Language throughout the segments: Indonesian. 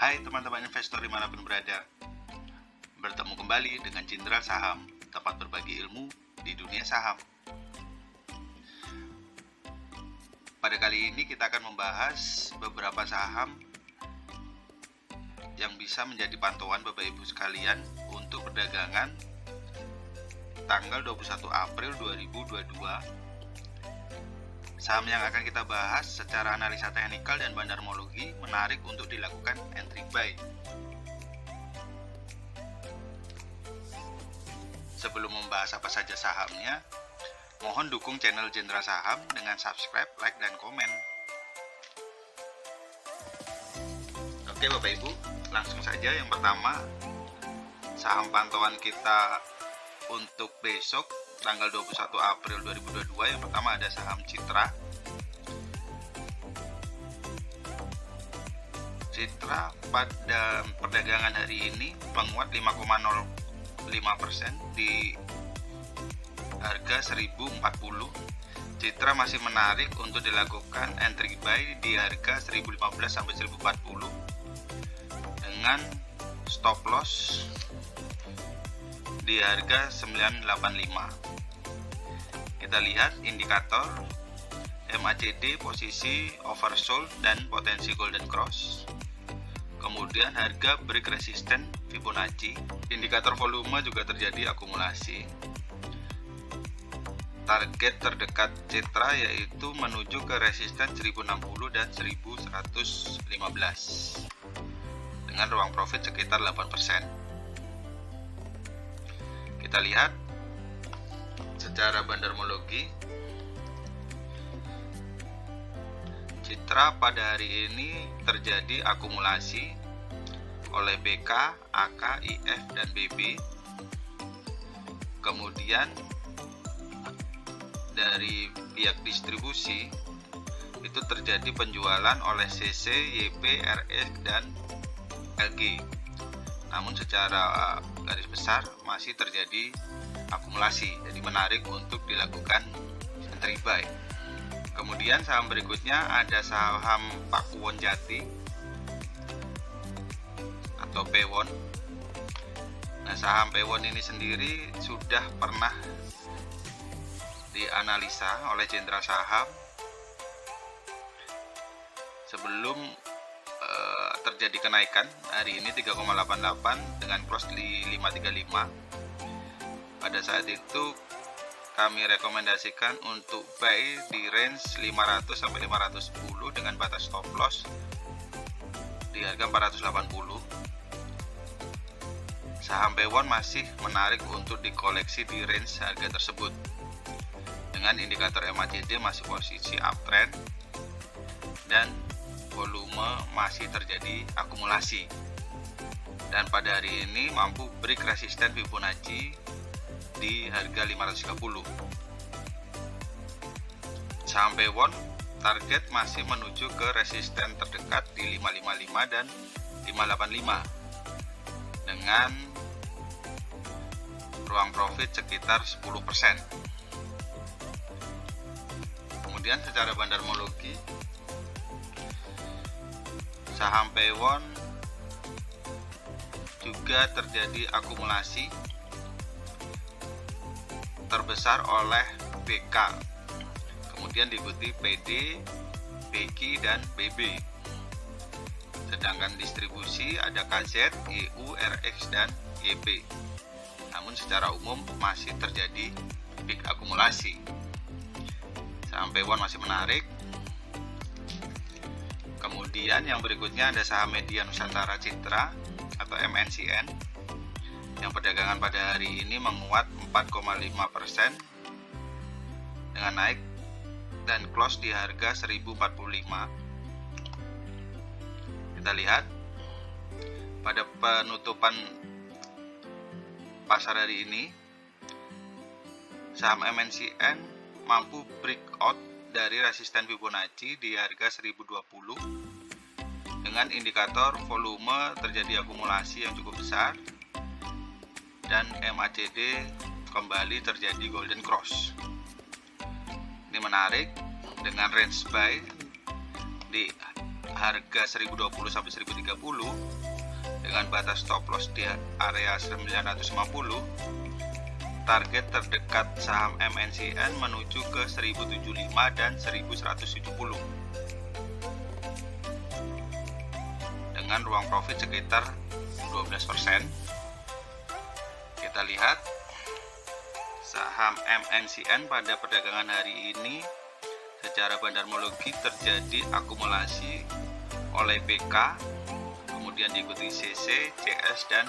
Hai teman-teman investor dimanapun berada. Bertemu kembali dengan Jenderal Saham, tempat berbagi ilmu di dunia saham. Pada kali ini kita akan membahas beberapa saham yang bisa menjadi pantauan Bapak Ibu sekalian untuk perdagangan tanggal 21 April 2022. Saham yang akan kita bahas secara analisa teknikal dan bandarmologi menarik untuk dilakukan entry buy. Sebelum membahas apa saja sahamnya, mohon dukung channel Jenderal Saham dengan subscribe, like, dan komen. Oke Bapak Ibu, langsung saja yang pertama, saham pantauan kita untuk besok tanggal 21 April 2022. Yang pertama ada saham Citra. Citra pada perdagangan hari ini menguat 5,05% di harga 1040. Citra masih menarik untuk dilakukan entry buy di harga 1015 sampai 1040 dengan stop loss di harga 985. Kita lihat indikator MACD posisi oversold dan potensi golden cross. Kemudian harga break resisten Fibonacci. Indikator volume juga terjadi akumulasi. Target terdekat Citra yaitu menuju ke resisten 1060 dan 1115 dengan ruang profit sekitar 8%. Kita lihat secara bandarmologi, Citra pada hari ini terjadi akumulasi oleh BK, AK, IF, dan BB. Kemudian dari pihak distribusi itu terjadi penjualan oleh CC, YP, RS, dan LG. Namun secara garis besar masih terjadi akumulasi, jadi menarik untuk dilakukan entry buy. Kemudian saham berikutnya ada saham Pakuwon Jati atau Pewon. Nah, saham Pewon ini sendiri sudah pernah dianalisa oleh Jenderal Saham sebelum terjadi kenaikan hari ini 3,88 dengan close di 535. Pada saat itu kami rekomendasikan untuk buy di range 500 sampai 510 dengan batas stop loss di harga 480. Saham Pewon masih menarik untuk dikoleksi di range harga tersebut dengan indikator MACD masih posisi uptrend dan volume masih terjadi akumulasi. Dan pada hari ini mampu break resisten Fibonacci di harga 530. Saham Pewon target masih menuju ke resisten terdekat di 555 dan 585 dengan ruang profit sekitar 10%. Kemudian secara bandarmologi, saham Pewon juga terjadi akumulasi terbesar oleh BK, kemudian diikuti PD, BQ, dan BB. Sedangkan distribusi ada KZ, EU, RX, dan YP. Namun secara umum masih terjadi big akumulasi. Saham Pewon masih menarik. Kemudian yang berikutnya ada saham Media Nusantara Citra atau MNCN yang perdagangan pada hari ini menguat 4,5% dengan naik dan close di harga 1045. Kita lihat pada penutupan pasar hari ini saham MNCN mampu breakout dari resisten Fibonacci di harga 1020 dengan indikator volume terjadi akumulasi yang cukup besar dan MACD kembali terjadi golden cross. Ini menarik dengan range buy di harga 1020 sampai 1030 dengan batas stop loss di area 950. Target terdekat saham MNCN menuju ke 1075 dan 1170 dengan ruang profit sekitar 12%. Kita lihat saham MNCN pada perdagangan hari ini secara bandarmologi terjadi akumulasi oleh BK, kemudian diikuti CC, CS, dan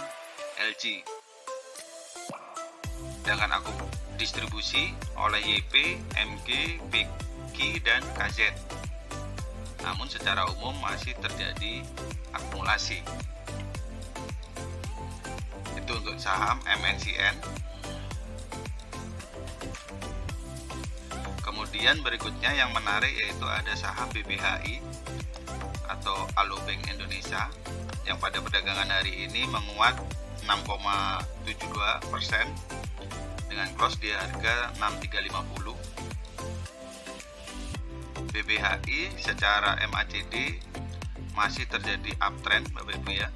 LG. Dengan distribusi oleh YP, MG, BQ, dan KZ. Namun secara umum masih terjadi akumulasi. Itu untuk saham MNCN. Kemudian berikutnya yang menarik yaitu ada saham BBHI atau Alobank Indonesia yang pada perdagangan hari ini menguat 6,72% dengan close di harga 6350. BBHI secara MACD masih terjadi uptrend Bapak Ibu ya.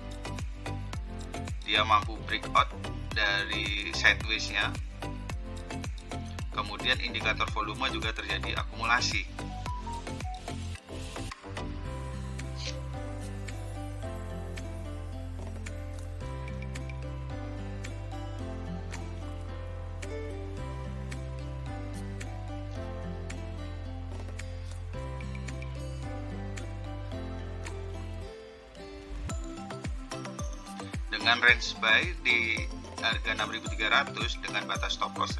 Dia mampu breakout dari sideways-nya. Kemudian indikator volume juga terjadi akumulasi. Dengan range buy di harga 6.300 dengan batas stop loss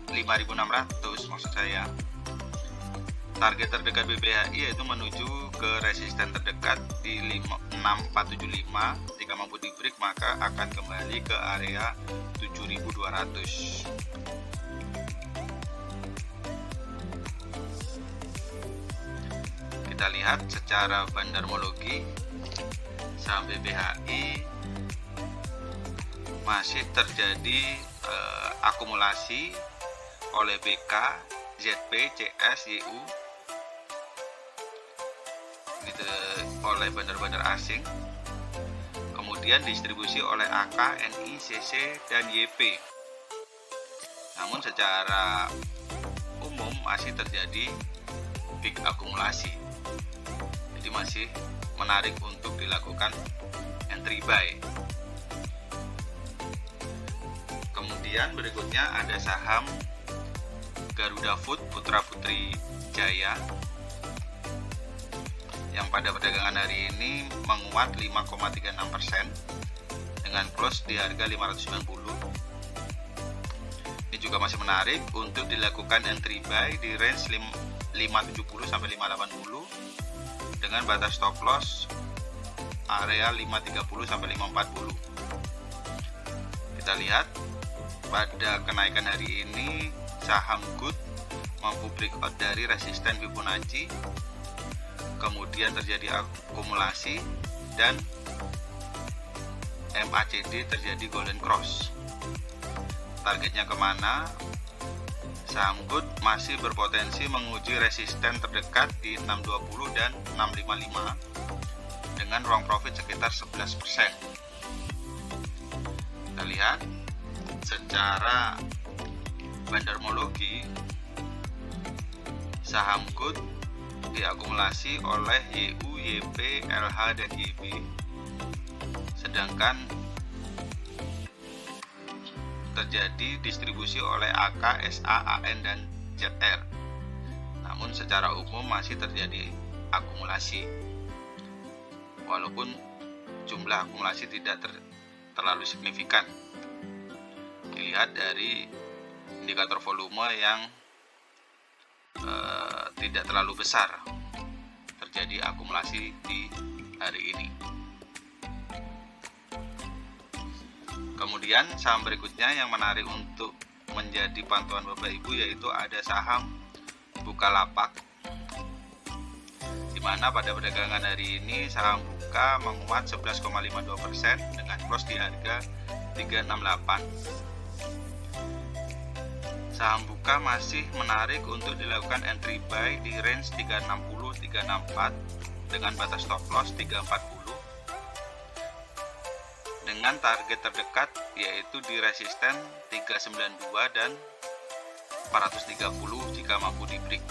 5.600 maksud saya. Target terdekat BBHI yaitu menuju ke resisten terdekat di 6475. Jika mampu di break maka akan kembali ke area 7.200. Kita lihat secara bandarmologi saham BBHI masih terjadi akumulasi oleh BK, ZP, CS, YU gitu, oleh bandar-bandar asing. Kemudian distribusi oleh AK, NI, CC, dan YP. Namun secara umum masih terjadi big akumulasi. Jadi masih menarik untuk dilakukan entry buy. Kemudian berikutnya ada saham Garuda Food Putra Putri Jaya yang pada perdagangan hari ini menguat 5,36% dengan close di harga 590. Ini juga masih menarik untuk dilakukan entry buy di range 570 sampai 580 dengan batas stop loss area 530 sampai 540. Kita lihat pada kenaikan hari ini saham Good mampu breakout dari resisten Fibonacci, kemudian terjadi akumulasi dan MACD terjadi golden cross. Targetnya kemana? Saham Good masih berpotensi menguji resisten terdekat di 620 dan 655 dengan ruang profit sekitar 11%. Kita lihat secara bandarmologi saham Good diakumulasi oleh YU, YP, LH, dan YB, sedangkan terjadi distribusi oleh AK, SA, AN, dan ZR. Namun secara umum masih terjadi akumulasi, walaupun jumlah akumulasi tidak terlalu signifikan. Dilihat dari indikator volume yang tidak terlalu besar terjadi akumulasi di hari ini. Kemudian saham berikutnya yang menarik untuk menjadi pantauan Bapak Ibu yaitu ada saham Bukalapak, di mana pada perdagangan hari ini saham Buka menguat 11,52% dengan close di harga 368. Saham Buka masih menarik untuk dilakukan entry buy di range 360-364 dengan batas stop loss 340 dengan target terdekat yaitu di resisten 392 dan 430 jika mampu di break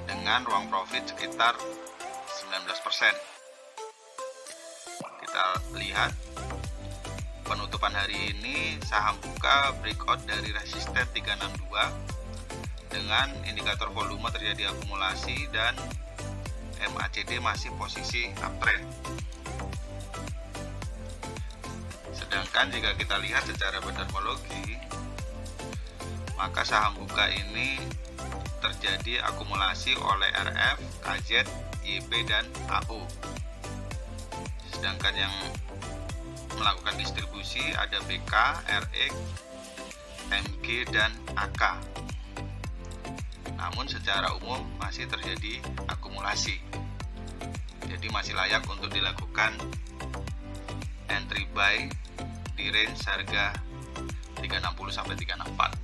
dengan ruang profit sekitar 19%. Kita lihat penutupan hari ini saham buka breakout dari resisten 362 dengan indikator volume terjadi akumulasi dan MACD masih posisi uptrend. Sedangkan jika kita lihat secara bendermologi, maka saham buka ini terjadi akumulasi oleh RF, KZ, YP, dan AO. Sedangkan yang melakukan distribusi ada BK, RX, MG, dan AK. Namun secara umum masih terjadi akumulasi. Jadi masih layak untuk dilakukan entry buy di range harga 360 sampai 364.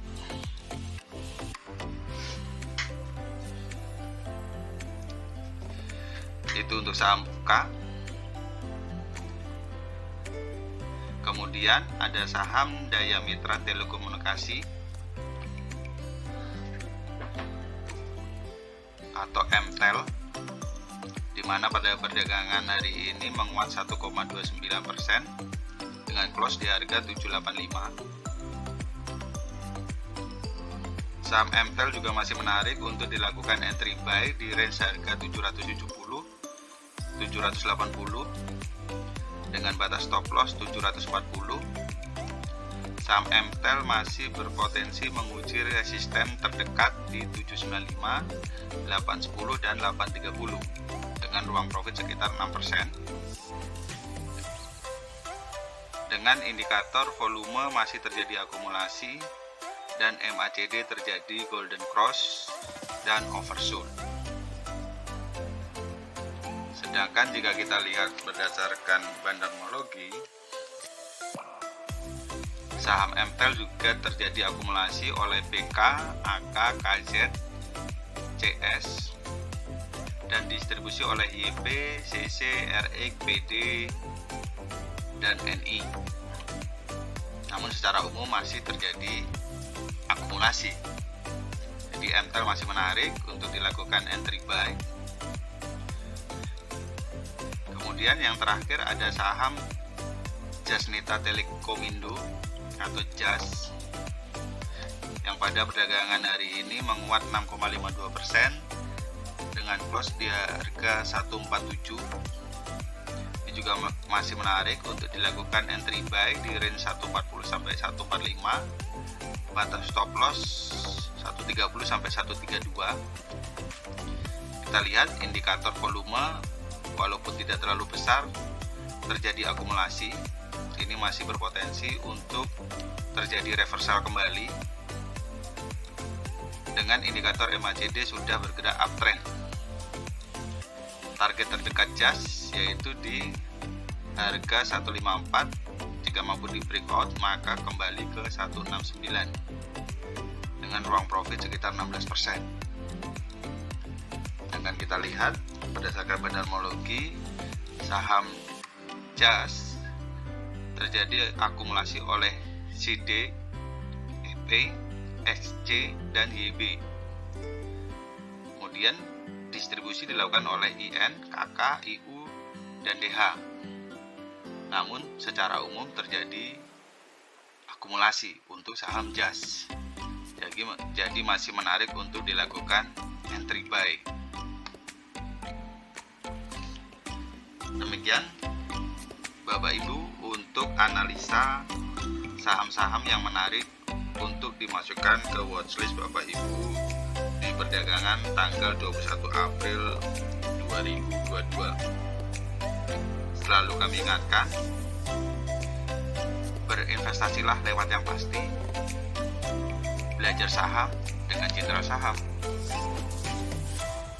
Itu untuk saham buka. Kemudian ada saham Daya Mitra Telekomunikasi atau MTEL, di mana pada perdagangan hari ini menguat 1,29% dengan close di harga 785. Saham MTEL juga masih menarik untuk dilakukan entry buy di range harga 770 780 dengan batas stop loss 740. Saham MTEL masih berpotensi menguji resisten terdekat di 795, 810 dan 830 dengan ruang profit sekitar 6%. Dengan indikator volume masih terjadi akumulasi dan MACD terjadi golden cross dan oversold. Sedangkan jika kita lihat berdasarkan bendermologi, saham MTEL juga terjadi akumulasi oleh BK, AK, KZ, CS, dan distribusi oleh YP, CC, RX, PD, dan NI. Namun secara umum masih terjadi akumulasi. Jadi MTEL masih menarik untuk dilakukan entry buy. Kemudian yang terakhir ada saham Jasnita Telekomindo atau JAS yang pada perdagangan hari ini menguat 6,52% dengan close di harga 147. Ini juga masih menarik untuk dilakukan entry buy di range 140 sampai 145, batas stop loss 130 sampai 132. Kita lihat indikator volume walaupun tidak terlalu besar terjadi akumulasi. Ini masih berpotensi untuk terjadi reversal kembali dengan indikator MACD sudah bergerak uptrend. Target terdekat JAS yaitu di harga 154. Jika mampu di breakout maka kembali ke 169 dengan ruang profit sekitar 16%. Dan kita lihat berdasarkan bendermologi, saham JAS terjadi akumulasi oleh CD, EP, XC, dan YB. Kemudian distribusi dilakukan oleh IN, KK, IU, dan DH. Namun secara umum terjadi akumulasi untuk saham JAS. Jadi masih menarik untuk dilakukan entry buy. Demikian Bapak Ibu untuk analisa saham-saham yang menarik untuk dimasukkan ke watchlist Bapak Ibu di perdagangan tanggal 21 April 2022. Selalu kami ingatkan, berinvestasilah lewat yang pasti, belajar saham dengan citra saham.